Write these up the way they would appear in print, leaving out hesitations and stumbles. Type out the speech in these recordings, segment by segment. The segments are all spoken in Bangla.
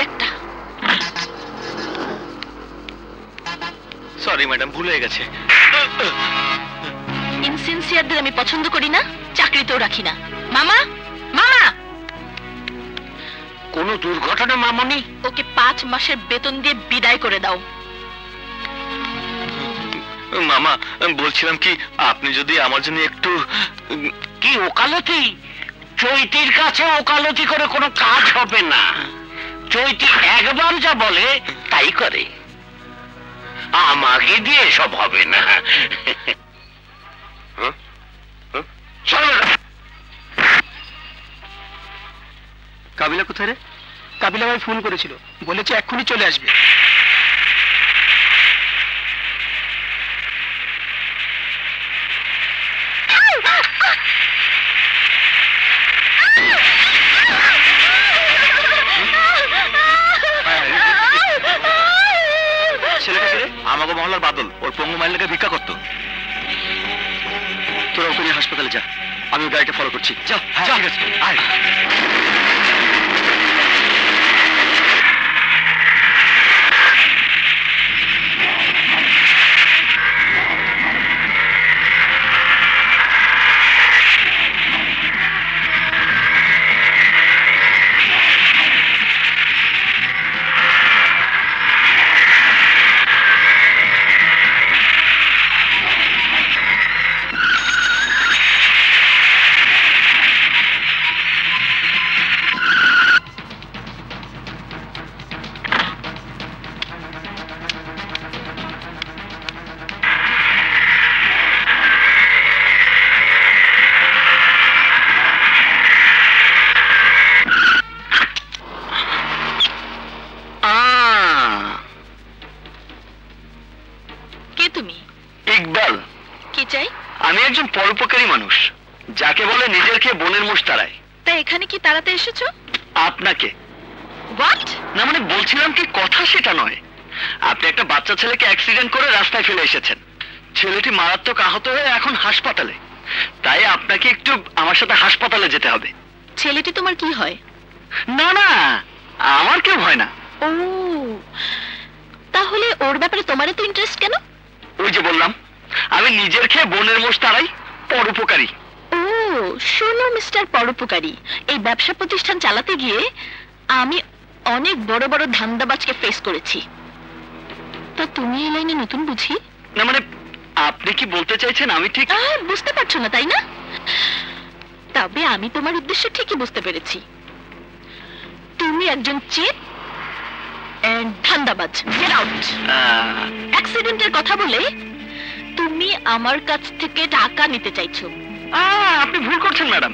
একটা। সরি ম্যাডাম, ভুল হয়ে গেছে। ইনসিনসিয়ারদের আমি পছন্দ করি না, চাকরিতেও রাখি না। মামা, মামা! কোনো দুর্ঘটনা মামনি? ওকে 5 মাসের বেতন দিয়ে বিদায় করে দাও। মামা, বলছিলাম কি, আপনি যদি আমার জন্য একটু... কি ওকালতি? চৈতির কাছে ওকালতি করে কোনো কাজ হবে না। চৈতি একবার যা বলে তাই করে, আমাকে দিয়ে সব হবে না। কাবিলা কোথায় রে? কাবিলা ভাই ফোন করেছিল, বলেছে এক্ষুনি চলে আসবে। ছেলেটাকে রে? আমাকে মহল্লার বাদল, ওর পঙ্গু মাইলটাকে ভিক্ষা করতো। তোরা ওকে নিয়ে হাসপাতালে যা, আমি ওই গাড়িটা ফলো করছি। যা, ঠিক আছে, আয়। পরোপকারী মানুষ, যাকে বলে নিজের খেয়ে বোনের মোষ তাড়ায়। তাই এখানে কি তাড়াতে এসেছো? আপনাকে। হোয়াট? না মানে বলছিলাম কি, কথা সেটা নয়। আপনি একটা বাচ্চা ছেলেকে অ্যাক্সিডেন্ট করে রাস্তায় ফেলে এসেছেন। ছেলেটি মারাত্মক আহত হয়ে এখন হাসপাতালে। তাই আপনাকে একটু আমার সাথে হাসপাতালে যেতে হবে। ছেলেটি তোমার কি হয়? না না, আমার কেউ হয় না। ও, তাহলে ওর ব্যাপারে তোমার এত ইন্টারেস্ট কেন? ওই যে বললাম, আমি নিজের খেয়ে বোনের মোষ তাড়াই, পরোপকারী। ও শোনো মিস্টার পরোপকারী, এই ব্যবসা প্রতিষ্ঠান চালাতে গিয়ে আমি অনেক বড় বড় ধান্দাবাজকে ফেস করেছি। তা তুমি এই লাইনে নতুন বুঝি? না মানে আপনি কি বলতে চাইছেন আমি ঠিক বুঝতে পারছো না, তাই না? তবে আমি তোমার উদ্দেশ্য ঠিকই বুঝতে পেরেছি। তুমি একজন চিট এন্ড ধান্দাবাজ। Get out. অ্যাক্সিডেন্টের কথা বলে তুমি আমার কাছ থেকে টাকা নিতে চাইছো। আপনি ভুল করছেন ম্যাডাম,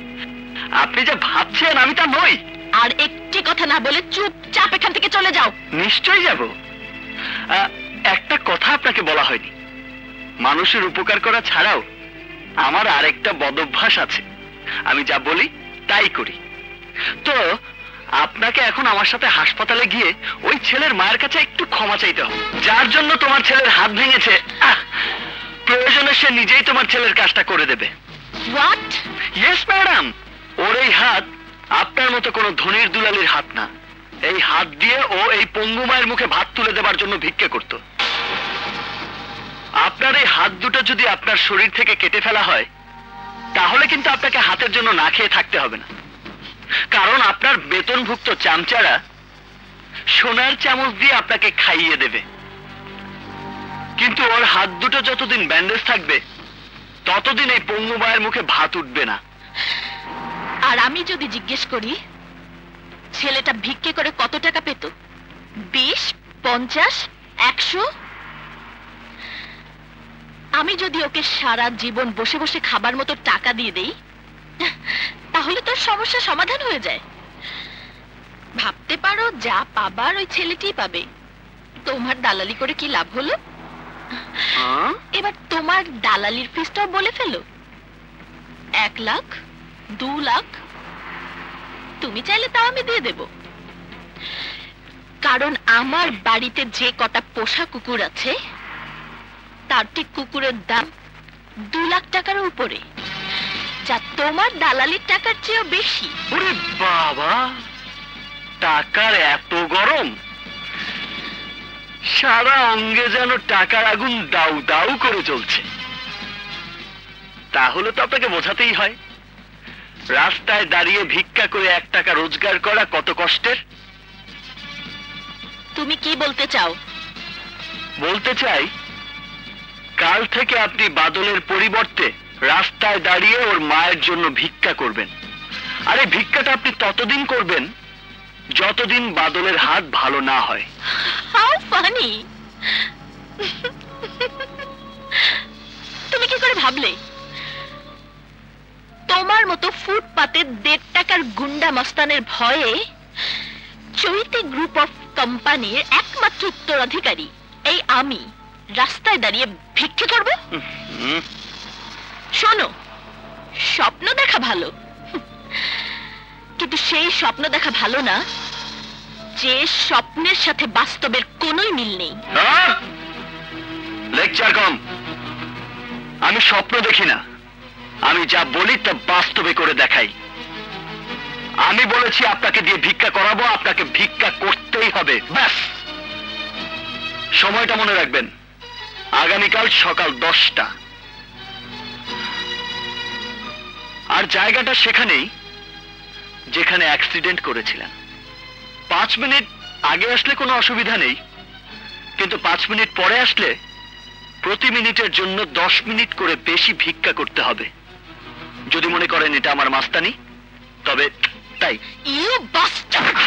আপনি যা ভাবছেন আমি তা নই। আর একটি কথা না বলে চুপচাপ এখান থেকে চলে যাও। নিশ্চয়ই যাব। একটা কথা আপনাকে বলা হয়নি, মানুষের উপকার করা ছাড়াও আমার আরেকটা বদভ্যাস আছে। আমি যা বলি তাই করি। তো আপনাকে এখন আমার সাথে হাসপাতালে গিয়ে ওই ছেলের মায়ের কাছে একটু ক্ষমা চাইতে হবে, যার জন্য তোমার ছেলের হাত ভেঙেছে। প্রয়োজনে সে নিজেই তোমার ছেলের কাজটা করে দেবে। হোয়াট? ইয়েস ম্যাডাম, ওর এই হাত আপনার মতো কোনো ধনির দুলালির হাত না। এই হাত দিয়ে ও এই পঙ্গু মায়ের মুখে ভাত তুলে দেবার জন্য ভিক্ষে করত। আপনার এই হাত দুটো যদি আপনার শরীর থেকে কেটে ফেলা হয়, তাহলে কিন্তু আপনাকে হাতের জন্য না খেয়ে থাকতে হবে না। কারণ আপনার বেতনভুক্ত চামচারা সোনার চামচ দিয়ে আপনাকে খাইয়ে দেবে। কিন্তু ওর হাত দুটো যতদিন ব্যান্ডেজ থাকবে, ততদিন এই পঙ্গু মায়ের মুখে ভাত উঠবে না। আর আমি যদি জিজ্ঞেস করি ছেলেটা ভিক্ষে করে কত টাকা পেত, 20, 50, 100? আমি যদি ওকে সারা জীবন বসে বসে খাবার মতো টাকা দিয়ে দেই, তাহলে তোর সমস্যা সমাধান হয়ে যায়। ভাবতে পারো, যা পাবার ওই ছেলেটিই পাবে। তোমার দালালি করে কি লাভ হলো? এবার তোমার দালালির ফিসটাও বলে ফেলো। 1 লাখ, 2 লাখ, তুমি চাইলে তাও আমি দিয়ে দেব। কারণ আমার বাড়িতে যে কটা পোষা কুকুর আছে, তার ঠিক কুকুরের দাম 2 লাখ টাকার উপরে, যা তোমার দালালির টাকার চেয়েও বেশি। ওরে বাবা, টাকার এত গরম! সারা অঙ্গে যেন টাকার আগুন দাউ দাউ করে চলছে। তাহলে তো আপনাকে বোঝাতেই হয় রাস্তায় দাঁড়িয়ে ভিক্ষা করে 1 টাকা রোজগার করা কত কষ্টের। তুমি কি বলতে চাও? বলতে চাই, কাল থেকে আপনি বাদলের পরিবর্তে রাস্তায় দাঁড়িয়ে ওর মায়ের জন্য ভিক্ষা করবেন। আরে ভিক্ষাটা আপনি ততদিন করবেন যতদিন বাদলের হাত ভালো না হয়। How funny! তুমি কি করে ভাবলে তোমার মতো ফুটপাতে 1.5 টাকার গুন্ডা মস্তানের ভয়ে চৈতি গ্রুপ অফ কোম্পানির একমাত্র উত্তরাধিকারী এই আমি রাস্তায় দাঁড়িয়ে ভিক্ষে করব? শোনো, স্বপ্ন দেখা ভালো, কিন্তু সেই স্বপ্ন দেখা ভালো না যে স্বপ্নের সাথে বাস্তবের কোনোই মিল নেই। লেকচার কম। আমি স্বপ্ন দেখি না, আমি যা বলি তা বাস্তবে করে দেখাই। আমি বলেছি আপনাকে দিয়ে ভিক্ষা করাবো, আপনাকে ভিক্ষা করতেই হবে, ব্যাস। সময়টা মনে রাখবেন, আগামীকাল সকাল 10টা। আর জায়গাটা সেখানেই যেখানে অ্যাক্সিডেন্ট করেছিলেন। 5 মিনিট আগে আসলে কোনো অসুবিধা নেই, কিন্তু 5 মিনিট পরে আসলে প্রতি মিনিটের জন্য 10 মিনিট করে বেশি ভিক্ষা করতে হবে। যদি মনে করেন এটা আমার মাস্তানি, তবে তাই। You bastard!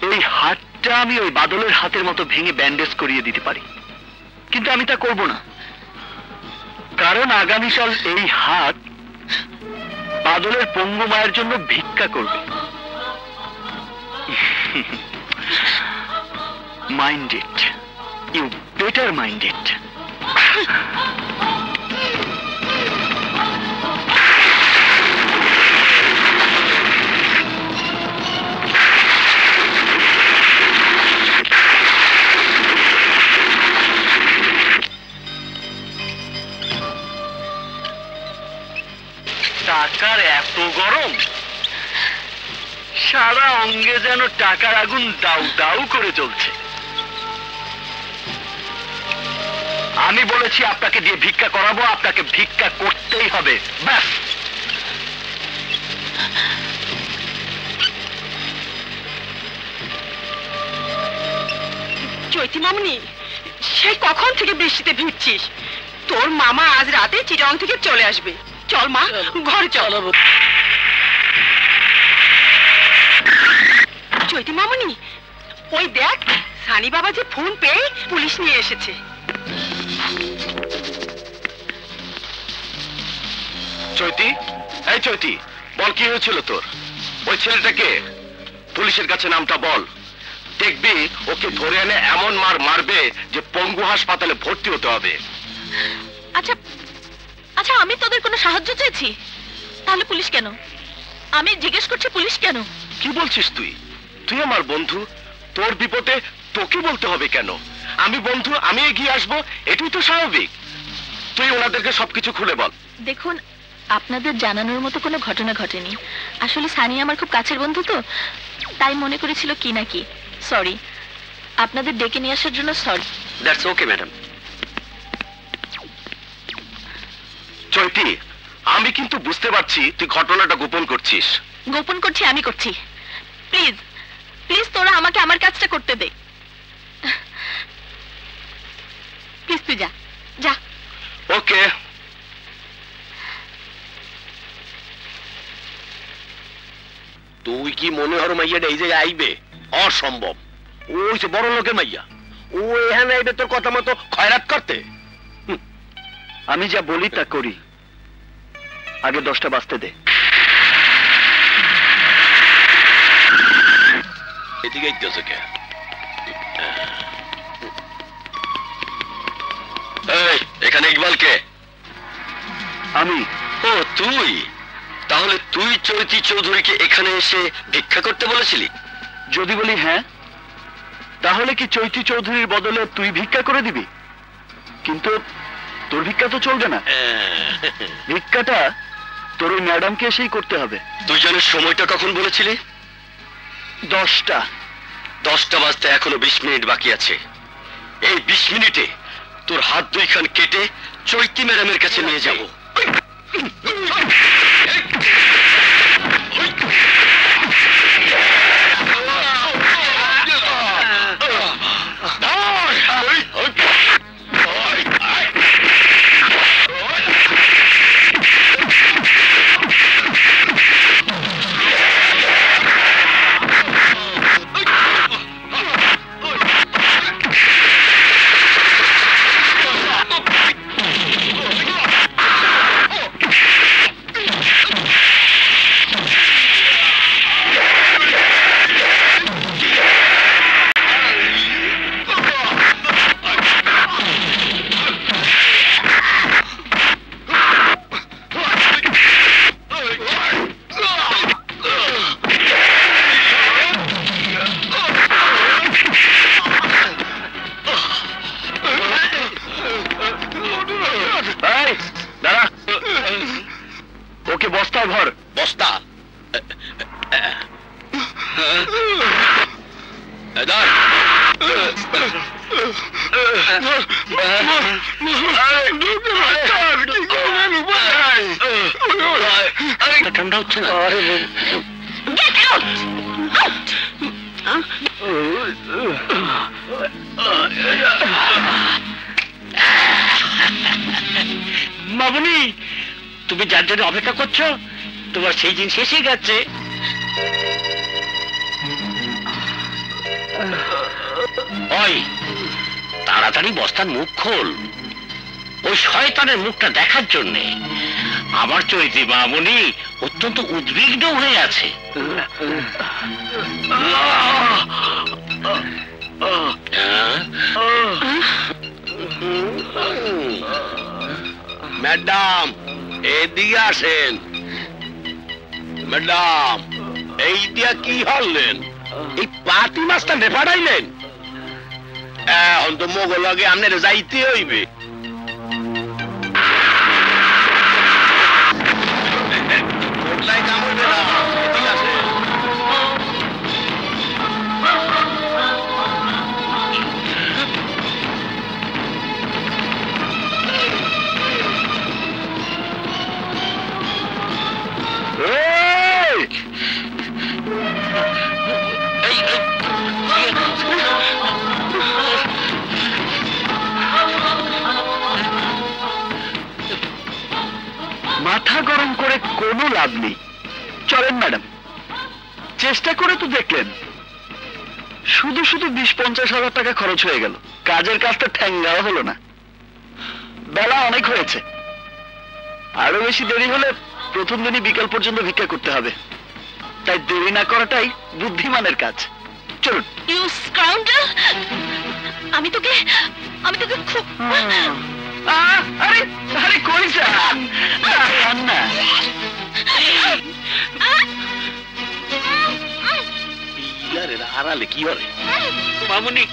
এই হাতটা আমি ওই বাদলের হাতের মতো ভেঙে ব্যান্ডেজ করিয়ে দিতে পারি, কিন্তু আমি তা করব না। কারণ আগামীকাল এই হাত বাদলের পঙ্গু মায়ের জন্য ভিক্ষা করবে। Mind it, you better mind it. টাকার এত গরম, সারা অঙ্গে যেন টাকার আগুন দাউ দাউ করে চলছে। আমি বলেছি আপনাকে দিয়ে ভিক্ষা করাবো, আপনাকে ভিক্ষা করতেই হবে, ব্যাস। চৈতি মামনি, সেই কখন থেকে বৃষ্টিতে ভিজছিস? তোর মামা আজ রাতে চিটাং থেকে চলে আসবে। চল মা, ঘরে চল। চৈতি মামনি, ওই দেখ, সানি বাবা যে ফোন পেয়ে পুলিশ নিয়ে এসেছে। চৈতি, এই চৈতি, বল কি হয়েছিল তোর? ওই ছেলেটাকে পুলিশের কাছে নামটা বল। দেখবি ওকে ধরে এনে এমন মার মারবে যে পঙ্গু হাসপাতালে ভর্তি হতে হবে। আচ্ছা আচ্ছা, আমি তোদের কোনো সাহায্য চেয়েছি? তাহলে পুলিশ কেন? আমি জিজ্ঞেস করছি, পুলিশ কেন? কি বলছিস তুই? তুই আমার বন্ধু, তোর বিপদে তোকে বলতে হবে কেন? আমি বন্ধু, আমি এগিয়ে আসবো, এটাই তো স্বাভাবিক। তুই ওনাদেরকে সবকিছু খুলে বল। দেখুন, আপনাদের জানানোর মতো কোনো ঘটনা ঘটেনি। আসলে সানি আমার খুব কাছের বন্ধু, তো তাই মনে করেছিল কি না কি। সরি, আপনাদের ডেকে নিয়ে আসার জন্য sorry. That's okay madam. Chaiti, আমি কিন্তু বুঝতে পারছি তুই ঘটনাটা গোপন করছিস। গোপন করছি আমি করছি। প্লিজ প্লিজ, তোরা আমাকে আমার কাজটা করতে দে। প্লিজ তুই যা যা। ওকে। তুই কি মনে হর মাইয়াটা এই জায়গায় আইবে? অসম্ভব। ওই যে বড় লোকের মাইয়া, ও এখানে আইবে তোর কথা মতো খয়রাত করতে? আমি যা বলি তা করি, আগে 10টা বাজতে দে। এদিকে আইতেছে কে? এই, এখানে ইকবাল কে? আমি। ও তুই? তাহলে তুই চৈতি চৌধুরীকে এখানে এসে ভিক্ষা করতে বলেছিলি? যদি বলি হ্যাঁ, তাহলে কি চৈতি চৌধুরীর বদলে তুই ভিক্ষা করে দিবি? কিন্তু তোর ভিক্ষা তো চলবে না। ভিক্ষাটা তোর ওই ম্যাডামকে এসেই করতে হবে। দুজনের সময়টা কখন বলেছিলি? 10টা। 10টা বাজতে এখনো 20 মিনিট বাকি আছে। এই 20 মিনিটে তোর হাত দুইখান কেটে চৈতি ম্যাডামের কাছে নিয়ে যাব। ওকে বস্তায় ভর। বস্তা? ঠান্ডা হচ্ছে না? মামুনি, তুমি যার জন্য অপেক্ষা করছো তোমার সেই দিন শেষ হয়ে গেছে। ওই তাড়াতাড়ি বস্তার মুখ খোল, ওই শয়তানের মুখটা দেখার জন্য আমার চৈতি মামুনি অত্যন্ত উদ্বিগ্ন হয়ে আছে। ম্যাডাম এদিকে আসেন। ম্যাডাম এই দিয়া কি হলেন? এই পাতি মাছটা নেপাড়াইলেন? এখন তো মোগল আগে আপনার যাইতে হইবে। মাথা গরম করে কোনো লাভ নেই। চলেন ম্যাডাম, চেষ্টা করে তো দেখলেন, শুধু শুধু 20-50 হাজার টাকা খরচ হয়ে গেল, কাজের কাজটা ঠ্যাঙ্গাও হলো না। বেলা অনেক হয়েছে, আরো বেশি দেরি হলে প্রথম দিনই বিকাল পর্যন্ত ভিক্ষা করতে হবে, তাই দেরি না করাটাই বুদ্ধিমানের কাজ। চলুন। ইউ স্কাউন্ডার, আমি তোকে খুব আরে আরে কই যান না? আড়ালে কি হবে? মামুনি,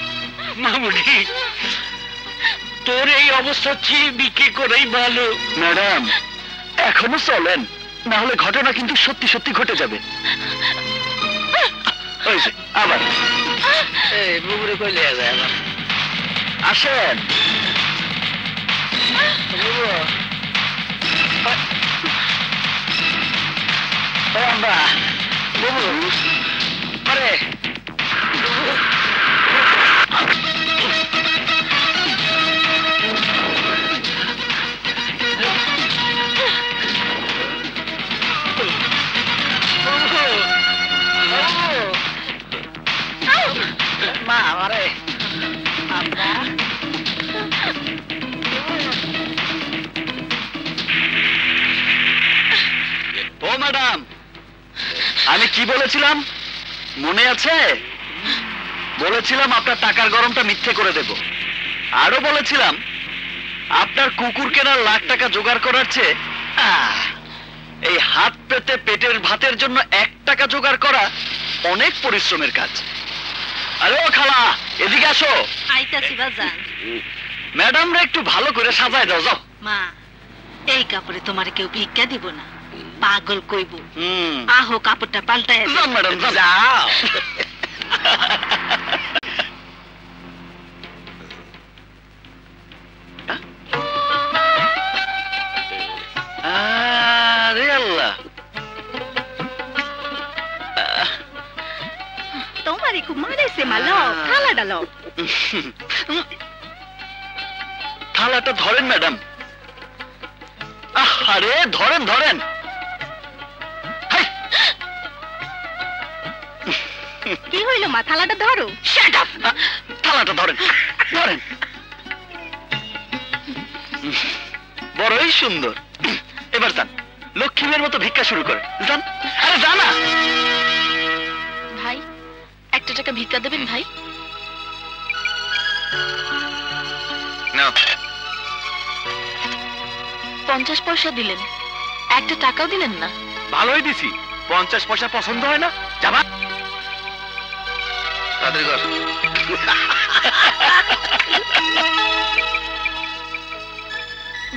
মামুনি তোর এই অবস্থা চেয়ে বিক্রি করেই ভালো। ম্যাডাম এখনো চলেন, না হলে ঘটনা কিন্তু সত্যি সত্যি ঘটে যাবে। আবার আসেন। আমরা আরে মা আরে ও ম্যাডাম, আমি কি বলেছিলাম মনে আছে? বলেছিলাম আপনার টাকার গরমটা মিথ্যে করে দেব। আরো বলেছিলাম আপনার কুকুর কেনার লাখ টাকা জোগাড় করার চেয়ে এই হাত পেতে পেটের ভাতের জন্য 1 টাকা জোগাড় করা অনেক পরিশ্রমের কাজ। আরে ও খালা, এদিকে আসো। আইতাছি বাজান। ম্যাডামরা একটু ভালো করে সাজায় দাও। যাও। মা, এই কাপড়ে তোমার কেউ ভিক্ষা দিব না। পাগল কইব। আহো কাপড়টা পাল্টায় ম্যাডাম যাও। আরে আল্লাহ, তোমারে খুব মারেছে মালো, খালা ডালো। থালাটা ধরেন ম্যাডাম। আরে ধরেন ধরেন। কি হইল মা, থালাটা ধরো। থালাটা ধরেন ধরেন। বড়ই সুন্দর। এবার যান, লক্ষ্মীমের মতো ভিক্ষা শুরু করে যান। আরে জানা ভাই, 1 টাকা ভিক্ষা দেবেন ভাই? না, 50 পয়সা দিলেন, 1 টাকাও দিলেন না। ভালোই দিছি। 50 পয়সা পছন্দ হয় না? যাবা তাদের ঘর।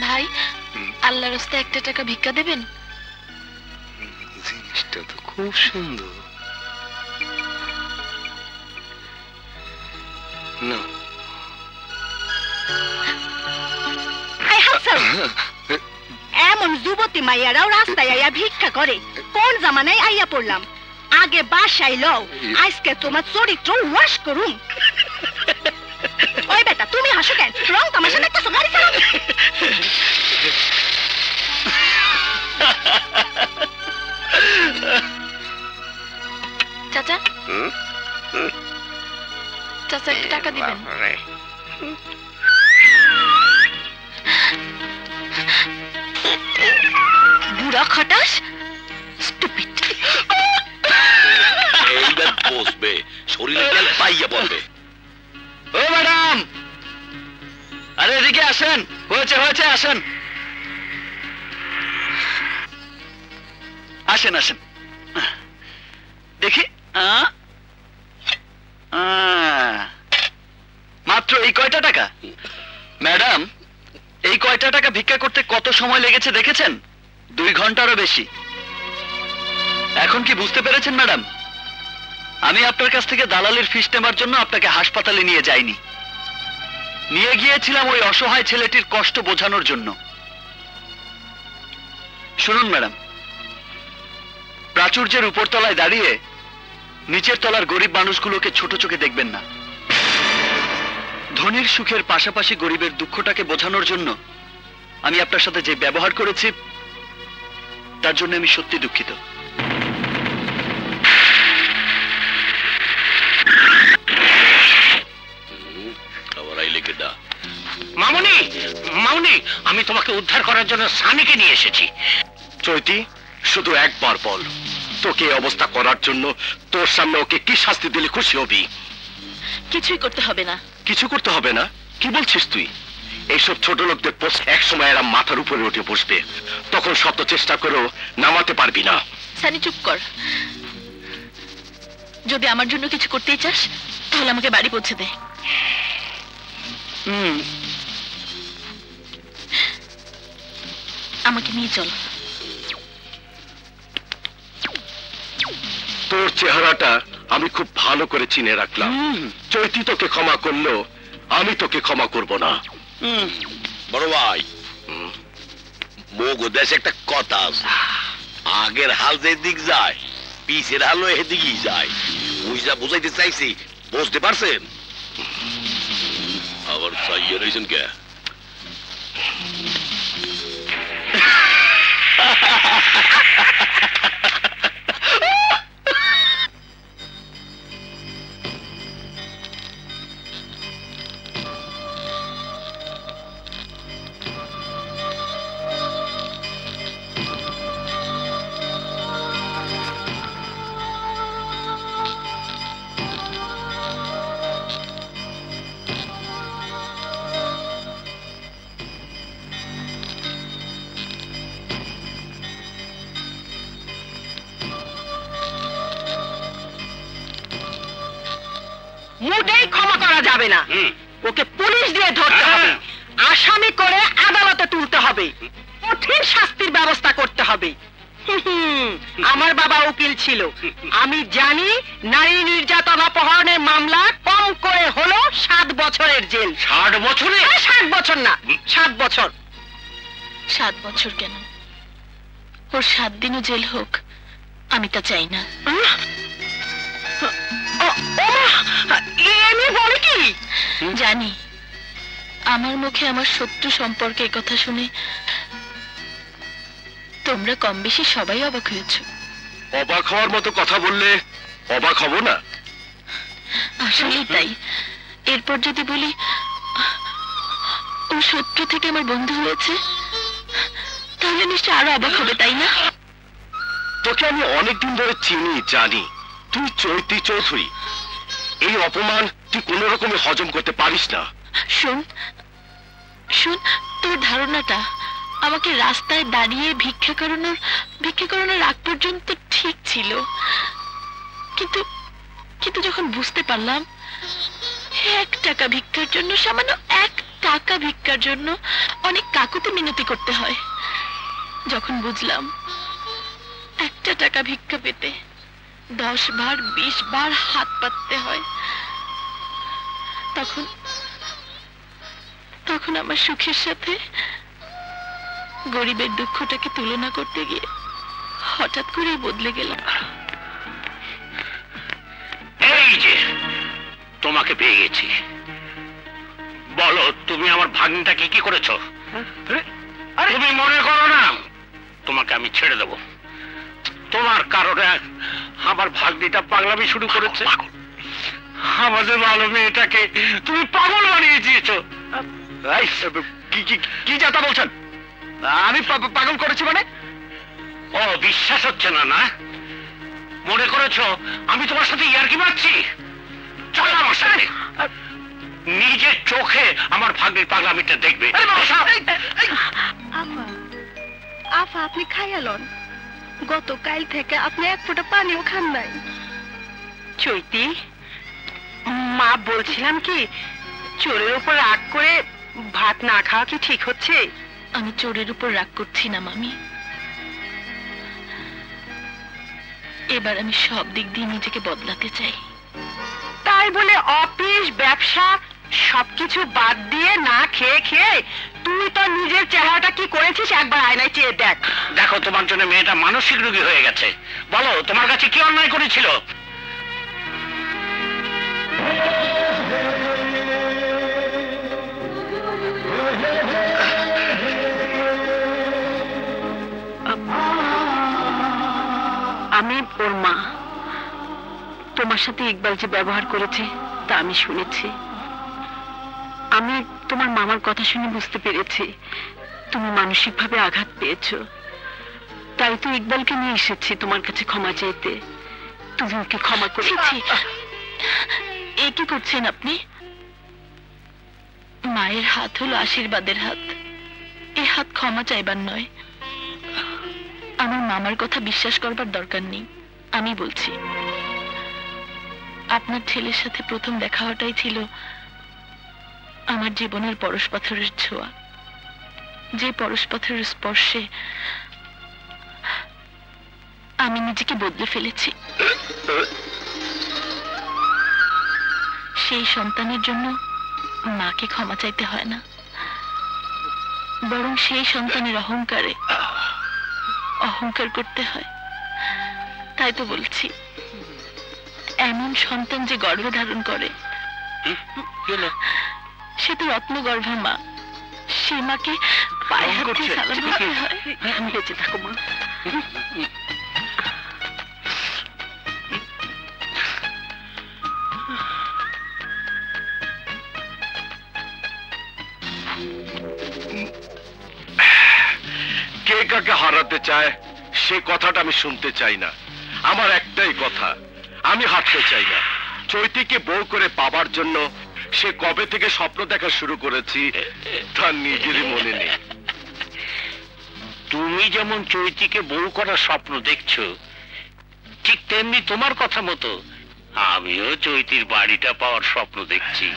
ভাই, আল্লাহর রাস্তায় 1 টাকা ভিক্ষা দেবেন? জিনিসটা তো খুব সুন্দর। না, এমন যুবতী মাইয়ারাও রাস্তায় আইয়া ভিক্ষা করে, কোন জামানায় আইয়া পড়লাম। আগে বাসায় লও, আজকে তোমার চরিত্র ওয়াশ করুম। ওই বেটা, তুমি হাসো কেন? রং তামাশা দেখতেছো, গাড়ি চালাও। চাচা, চাচা 1 টাকা দিবেন? বুড়া খটাস, স্টুপিড। এইবার বসবে, শরীরে তেল পাইয়া পড়বে। ও ম্যাডাম, আরে এদিকে আসেন। হয়েছে হয়েছে, আসেন আসেন আসেন। দেখি, মাত্র এই কয়টা টাকা? ম্যাডাম, এই কয়টা টাকা ভিক্ষা করতে কত সময় লেগেছে দেখেছেন? 2 ঘন্টারও বেশি। এখন কি বুঝতে পেরেছেন ম্যাডাম? আমি আপনার কাছ থেকে দালালির ফিস নেবার জন্য আপনাকে হাসপাতালে নিয়ে যাইনি, নিয়ে গিয়েছিলাম ওই অসহায় ছেলেটির কষ্ট বোঝানোর জন্য। শুনুন ম্যাডাম, প্রাচুর্যের উপর তলায় দাঁড়িয়ে নিচের তলার গরিব মানুষগুলোকে ছোট চোখে দেখবেন না। ধনীর সুখের পাশাপাশি গরিবের দুঃখটাকে বোঝানোর জন্য আমি আপনার সাথে যে ব্যবহার করেছি, তার জন্য আমি সত্যি দুঃখিত। মামুনি, মামুনি, আমি তোমাকে উদ্ধার করার জন্য সানিকে নিয়ে এসেছি। চৈতি, শুধু একবার বল, তোকে এই অবস্থা করার জন্য তোর সামনে ওকে কি শাস্তি দিলে খুশি হবি? কিছুই করতে হবে না। কিছু করতে হবে না? কি বলছিস তুই? এইসব ছোট লোকদের পোস্ট এক সময় এরা মাথার উপরে উঠে বসবে, তখন শত চেষ্টা করেও নামাতে পারবি না। সানি, চুপ কর। যদি আমার জন্য কিছু করতেই চাস, তাহলে আমাকে বাড়ি পৌঁছে দে। আমাকে নিয়ে চল। তোর চেহারাটা আমি খুব ভালো করে চিনে রাখলাম। চৈতি তোকে ক্ষমা করলো, আমি তোকে ক্ষমা করব না। বড় ভাই, মোগো দেশে একটা কথা আছে, আগের হাল যেদিক যায় পিছের হালও এদিকেই যায়। ওই যা বুঝাইতে চাইছি, বুঝতে পারছেন? আবার চাইয়ে রয়েছেন কে? মোটেই ক্ষমা করা যাবে না। ওকে পুলিশ দিয়ে ধরতে হবে, আসামি করে আদালতে তুলতে হবে, কঠিন শাস্তির ব্যবস্থা করতে হবে। আমার বাবা উকিল ছিল, আমি জানি নারী নির্যাতন অপহরণের মামলা কম করে হলো 7 বছরের জেল। 60 বছরে? 7 বছর না, 7 বছর। 7 বছর কেন, ওর 7 দিনও জেল হোক, আমি তা চাই না। এমনি বলে কি? জানি আমার মুখে আমার শত্রু সম্পর্কে এই কথা শুনে তোমরা কম বেশি সবাই অবাক হয়েছ। অবাক হওয়ার মতো কথা বললে অবাক হব না? আসলেই তাই। এরপর যদি বলি ও শত্রু থেকে আমার বন্ধু হয়েছে, তাহলে নিশ্চয় আরো অবাক হবে, তাই না? তোকে আমি অনেকদিন ধরে চিনি, জানি তুই চৈতি চৌধুরী। এই অপমান তুই কোন রকমে হজম করতে পারিস না। শোন শোন, তোর ধারণাটা আমাকে রাস্তায় দাঁড়িয়ে ভিক্ষা করানোর আগ পর্যন্ত ঠিক ছিল, কিন্তু কিন্তু যখন বুঝতে পারলাম 1 টাকা ভিক্ষার জন্য, সামান্য 1 টাকা ভিক্ষার জন্য অনেক কাকুতি মিনতি করতে হয়, যখন বুঝলাম 1 টাকা ভিক্ষা পেতে 10 বার 20 বার হাত পাততে হয়, তখন আমার সুখের সাথে গরিবের দুঃখটাকে তুলনা করতে গিয়ে হঠাৎ করেই বদলে গেলাম। এই যে তোমাকে পেয়ে গেছি, বলো তুমি আমার ভাগ্নিটাকে কি করেছো? তুমি মনে করো না তোমাকে আমি ছেড়ে দেব? তোমার কারণে আমার ভাগ্নিটা পাগলামি শুরু করেছে। আমাদের ভালো মেয়েটাকে তুমি পাগল বানিয়ে দিয়েছো। কি যাতা বলছেন? আমি পাগল করেছি মানে? ও বিশ্বাস হচ্ছে না? না মনে করেছো আমি তোমার সাথে ইয়ার্কি মারছি? চলো আমার সাথে, নিজের চোখে আমার ভাগ্নির পাগলামিটা দেখবে। আফা আপনি খাইয়ালন, গতকাল থেকে আপনি 1 ফোঁটা পানিও খান নাই। চৈতি, মা বলছিলাম কি, চোরের উপর রাগ করে ভাত না খাওয়া কি ঠিক হচ্ছে? আমি চোরের উপর রাগ করছি না মামি, এবার আমি সব দিক দিয়ে নিজেকে বদলাতে চাই। তাই বলে অফিস ব্যবসা সবকিছু বাদ দিয়ে না খেয়ে খেয়ে তুই তো নিজের চেহারাটা কি করেছিস একবার আয়নায় চেয়ে দেখ। দেখো তোমার জন্য মেয়েটা মানসিক রোগী হয়ে গেছে। বলো তোমার কাছে কি অন্যায় করেছিল? আমি ওর মা, তোমার সাথে ইকবাল যে ব্যবহার করেছে তা আমি শুনেছি। আমি তোমার মামার কথা শুনে বুঝতে পেরেছি তুমি মানসিকভাবে আঘাত পেয়েছো, তাই তো ইকবালকে নিয়ে এসেছি তোমার কাছে ক্ষমা চাইতে। তুমি ওকে ক্ষমা করেছি। এ কি করছেন আপনি? মায়ের হাত হলো আশীর্বাদের হাত, এ হাত ক্ষমা চাইবার নয়। আমার মামার কথা বিশ্বাস করবার দরকার নেই। আমি বলছি, আপনার ছেলের সাথে প্রথম দেখা হওয়াটাই ছিল আমার জীবনের পরশ পাথরের ছোঁয়া, যে পরশ পাথরের স্পর্শে আমি নিজেকে বদলে ফেলেছি। সেই সন্তানের জন্য মাকে ক্ষমা চাইতে হয় না, বরং সেই সন্তানের অহংকার করতে হয়। তাই তো বলছি, এমন সন্তান যে গর্ভে ধারণ করে সে তো রত্নগর্ভা মা, সে মাকে পায়ে হাতে সালাম দিতে হয়। বেঁচে থাকো মা। কে কাকে হারাতে চায় সে কথাটা আমি শুনতে চাই না। আমার একটাই কথা, আমি হারতে চাই না। চৈতিকে বউ করে পাবার জন্য সে কবে থেকে স্বপ্ন দেখা শুরু করেছি তার নিজেরই মনে নেই। তুমি যেমন চৈতিকে বউ করার স্বপ্ন দেখছো, ঠিক তেমনি তোমার কথা মতো আমিও চৈতির বাড়িটা পাওয়ার স্বপ্ন দেখছি।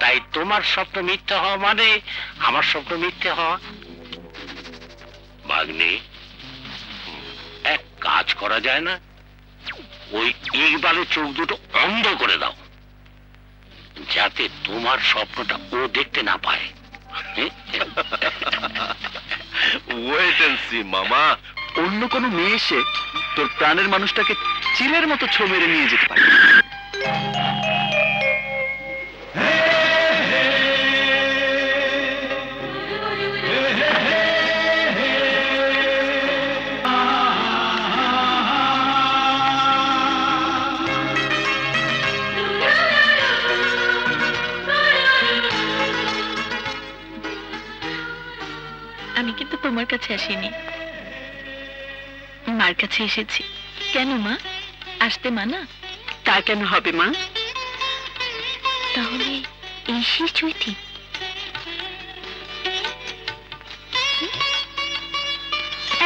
তাই তোমার স্বপ্ন মিথ্যা হওয়া মানে আমার স্বপ্ন মিথ্যা হওয়া। ভাগ্নে, করা যায় না? ওই ইকবালের চোখ দুটো অন্ধ করে দাও, যাতে তোমার স্বপ্নটা ও দেখতে না পায়। ওয়েট এন্ড সি মামা। অন্য কোনো মেয়ে এসে তোর প্রাণের মানুষটাকে চিলের মতো ছো মেরে নিয়ে যেতে পারে। আমি কিন্তু তোমার কাছে আসিনি, মার কাছে এসেছি। কেন মা, আসতে মানা? তা কেন হবে মা? তাহলে এই সেই চৈতি?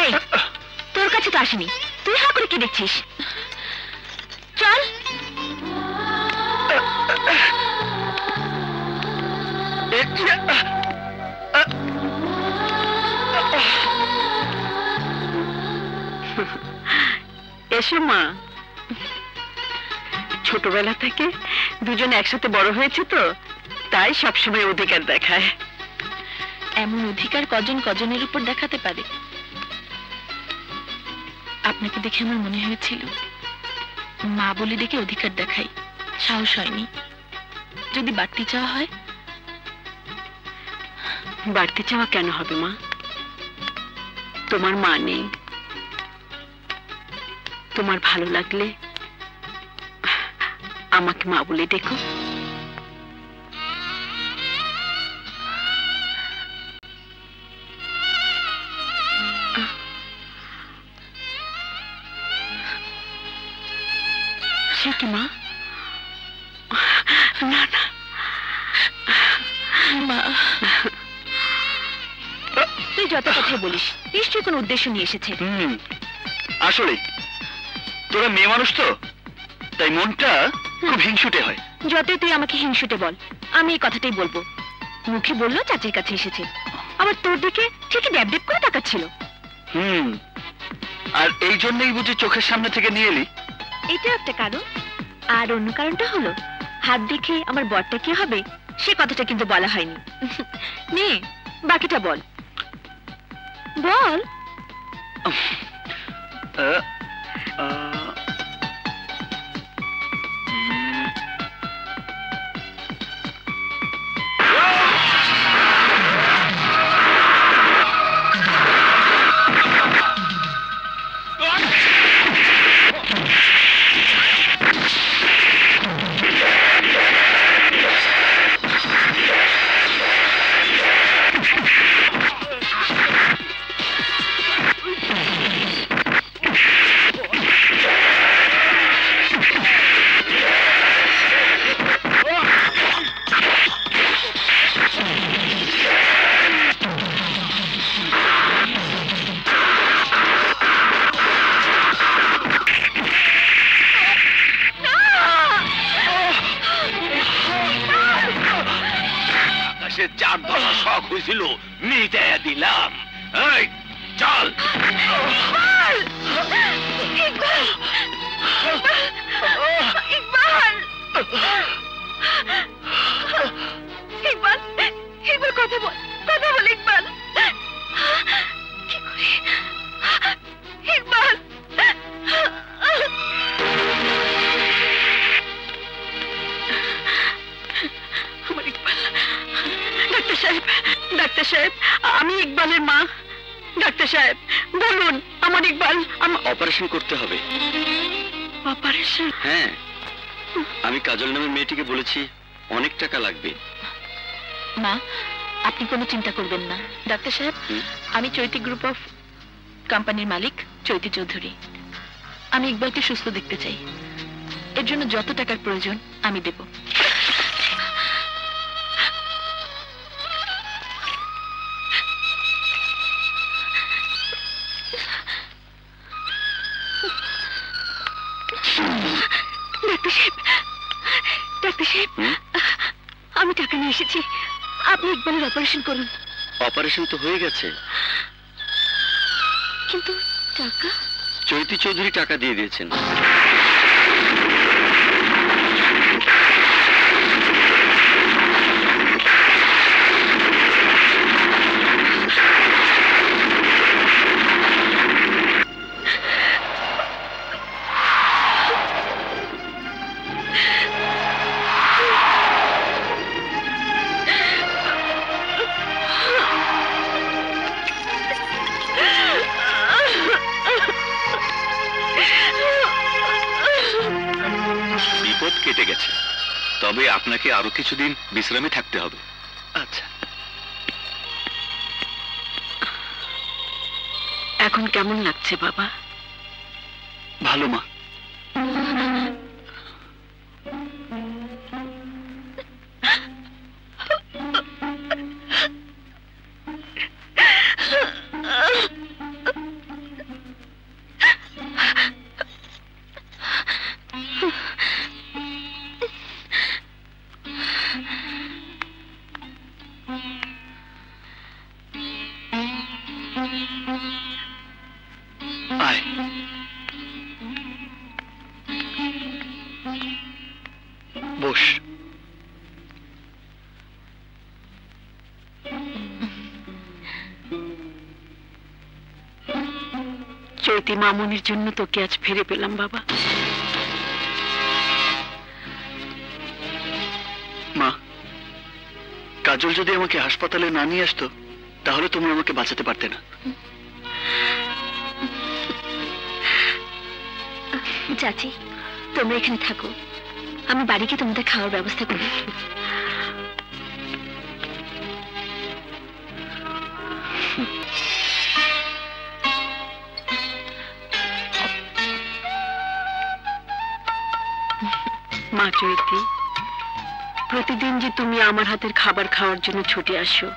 এই, তোর কাছে তো আসিনি, তুই হা করে কি দেখছিস? চল। এসো মা। ছোটবেলা থেকে দুজন একসাথে বড় হয়েছে তো, তাই সবসময় অধিকার দেখায়। এমন অধিকার কজন কজনের উপর দেখাতে পারে? আপনাকে দেখে আমার মনে হয়েছিল মা বলে ডেকে অধিকার দেখাই, সাহস হয়নি। যদি বাড়তি চাওয়া হয়? বাড়তি চাওয়া কেন হবে মা? তোমার মা নেই, তোমার ভালো লাগলে আমাকে মা বলে ডেকো। সে কি মা? না না মা, তুই যত কথা বলিস নিশ্চয়ই কোনো উদ্দেশ্য নিয়ে এসেছে। আসলে তোরা মেয়ে মানুষ তো, তাই মনটা খুব হিংসুটে হয়। যতই তুই আমাকে হিংসুটে বল, আমি এই কথাটাই বলবো। মুখে বললো চাচির কাছে এসেছে, আবার তোর দিকে ঠিকই ড্যাব ড্যাব করে তাকাচ্ছিল। আর এই জন্যই বুঝি চোখের সামনে থেকে নিয়ে এলি? এটা একটা কারণ, আর অন্য কারণটা হলো হাত দেখে আমার বরটা কি হবে সে কথাটা কিন্তু বলা হয়নি। নে বাকিটা বল। বল। চার দশা শখ হয়েছিল, মিটাইয়া দিলাম। এই চল। ইকবাল কথা বল, কথা বল ইকবাল। কি করে ইকবাল? আমার ইকবাল। ডাক্তার সাহেব, ডাক্তার সাহেব, আমি ইকবালের মা। ডাক্তার সাহেব বলুন, আমার ইকবাল। অপারেশন করতে হবে। অপারেশন? হ্যাঁ, আমি কাজল নামের মেয়েটিকে বলেছি অনেক টাকা লাগবে। মা, আপনি কোনো চিন্তা করবেন না। ডাক্তার সাহেব, আমি চৈতি গ্রুপ অফ কোম্পানির মালিক চৈতি চৌধুরী। আমি ইকবালকে সুস্থ দেখতে চাই, এর জন্য যত টাকার প্রয়োজন আমি দেব। ডাক্তার সাহেব, ডাক্তার সাহেব, আমি টাকা নিয়ে এসেছি, আপনি ইকবালের অপারেশন করুন। অপারেশন তো হয়ে গেছে। কিন্তু টাকা? চৈতি চৌধুরী টাকা দিয়ে দিয়েছেন। বিপদ কেটে গেছে, তবে আপনাকে আরো কিছুদিন বিশ্রামে থাকতে হবে। আচ্ছা। এখন কেমন লাগছে বাবা? ভালো মা। আয়। বস। চৈতি মামুনির জন্য তোকে আজ ফিরে পেলাম বাবা। মা, কাজল যদি আমাকে হাসপাতালে না নিয়ে আসতো তাহলে তুমি আমাকে বাঁচাতে পারতে না। চাচি, তোমরা এখানে থাকো, আমি বাড়ি গিয়ে তোমাদের খাওয়ার ব্যবস্থা করি। মা চৈতি, প্রতিদিন যে তুমি আমার হাতের খাবার খাওয়ার জন্য ছুটে আসো,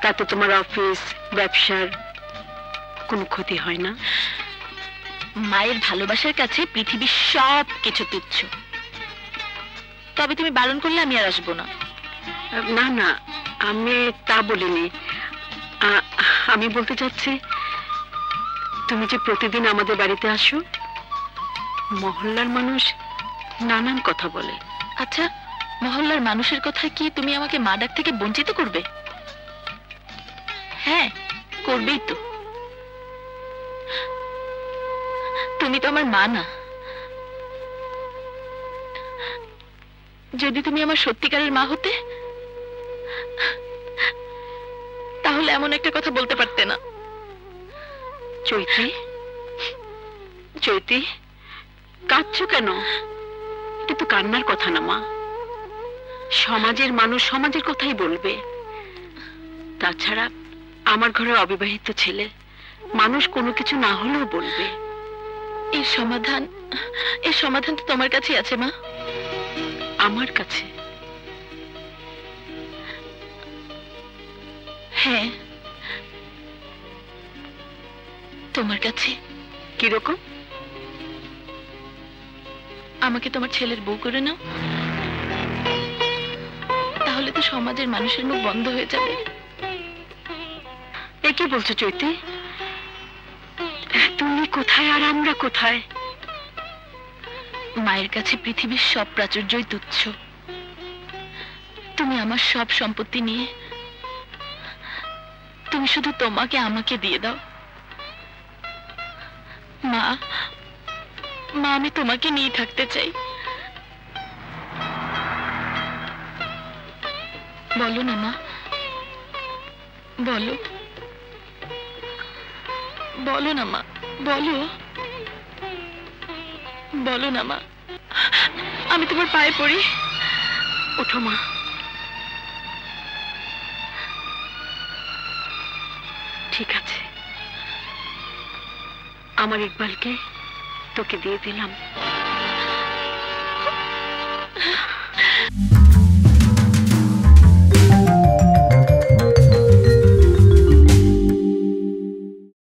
তাতে তোমার অফিস ব্যবসার কোনো ক্ষতি হয় না? মায়ের ভালোবাসার কাছে পৃথিবীর সব কিছু তুচ্ছ। তবে তুমি বারণ করলে আমি আর আসবো না। না না, আমি তা বলিনি। আমি বলতে চাচ্ছি, তুমি যে প্রতিদিন আমাদের বাড়িতে আসো, মহল্লার মানুষ নানান কথা বলে। আচ্ছা, মহল্লার মানুষের কথায় কি তুমি আমাকে মা ডাক থেকে বঞ্চিত করবে? হ্যাঁ, করবেই তো। তুমি তো আমার মা না। যদি তুমি আমার সত্যিকারের মা হতে, তাহলে এমন একটা কথা বলতে পারতে না। চৈতি, চৈতি, কাঁদছো কেন? এটা তো কান্নার কথা না মা। সমাজের মানুষ সমাজের কথাই বলবে। তাছাড়া আমার ঘরে অবিবাহিত ছেলে, মানুষ কোনো কিছু না হলেও বলবে। এর সমাধান তো তোমার কাছেই আছে মা। আমার কাছে? হ্যাঁ, তোমার কাছে। কিরকম? আমাকে তোমার ছেলের বউ করে নাও, তাহলে তো সমাজের মানুষের মুখ বন্ধ হয়ে যাবে। এ কি বলছো চৈতি? তুমি কোথায় আর আমরা কোথায়? মায়ের কাছে পৃথিবীর সব প্রাচুর্যই তুচ্ছ। তুমি আমার সব সম্পত্তি নিয়ে তুমি শুধু তোমাকে আমাকে দিয়ে দাও। মা, মা, আমি তোমাকে নিয়ে থাকতে চাই। বলো না মা, বলো, বলো না মা, বলো, বলো না মা। আমি তোমার পায়ে পড়ি। ওঠো মা। ঠিক আছে, আমার ইকবালকে তোকে দিয়ে দিলাম।